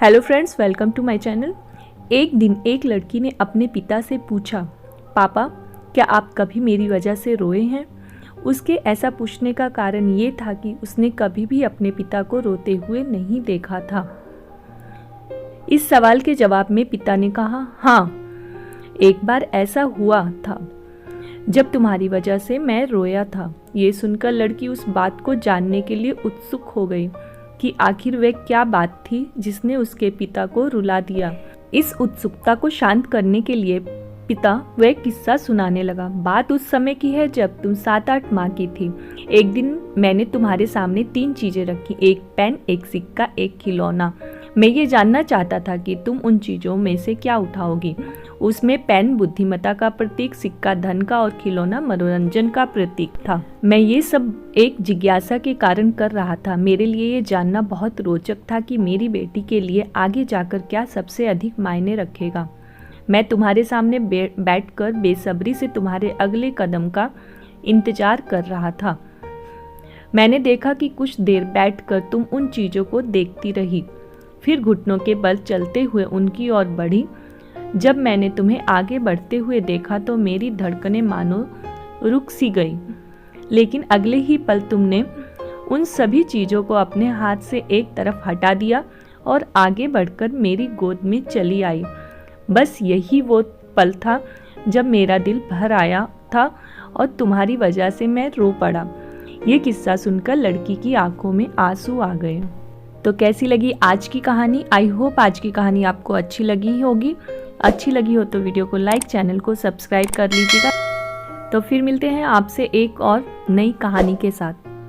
Hello friends, welcome to my channel. एक दिन एक लड़की ने अपने पिता से पूछा, पापा क्या आप कभी मेरी वजह से रोए हैं? उसके ऐसा पूछने का कारण ये था कि उसने कभी भी अपने पिता को रोते हुए नहीं देखा था। इस सवाल के जवाब में पिता ने कहा, हाँ, एक बार ऐसा हुआ था जब तुम्हारी वजह से मैं रोया था। ये सुनकर लड़की उस बात को जानने के लिए उत्सुक हो गई कि आखिर वह क्या बात थी जिसने उसके पिता को रुला दिया। इस उत्सुकता को शांत करने के लिए पिता वह किस्सा सुनाने लगा। बात उस समय की है जब तुम 7-8 माह की थी। एक दिन मैंने तुम्हारे सामने 3 चीजें रखी, एक पेन, एक सिक्का, एक खिलौना। मैं ये जानना चाहता था कि तुम उन चीजों में से क्या उठाओगी। उसमें पेन बुद्धिमत्ता का प्रतीक, सिक्का धन का और खिलौना मनोरंजन का प्रतीक था। मैं ये सब एक जिज्ञासा के कारण कर रहा था। मेरे लिए ये जानना बहुत रोचक था कि मेरी बेटी के लिए आगे जाकर क्या सबसे अधिक मायने रखेगा। मैं तुम्हारे सामने बैठकर बेसब्री से तुम्हारे अगले कदम का इंतजार कर रहा था। मैंने देखा कि कुछ देर बैठकर तुम उन चीज़ों को देखती रही, फिर घुटनों के बल चलते हुए उनकी ओर बढ़ी। जब मैंने तुम्हें आगे बढ़ते हुए देखा तो मेरी धड़कनें मानो रुक सी गई, लेकिन अगले ही पल तुमने उन सभी चीज़ों को अपने हाथ से एक तरफ हटा दिया और आगे बढ़कर मेरी गोद में चली आई। बस यही वो पल था जब मेरा दिल भर आया था और तुम्हारी वजह से मैं रो पड़ा। ये किस्सा सुनकर लड़की की आंखों में आंसू आ गए। तो कैसी लगी आज की कहानी? आई होप आज की कहानी आपको अच्छी लगी होगी। अच्छी लगी हो तो वीडियो को लाइक, चैनल को सब्सक्राइब कर लीजिएगा। तो फिर मिलते हैं आपसे एक और नई कहानी के साथ।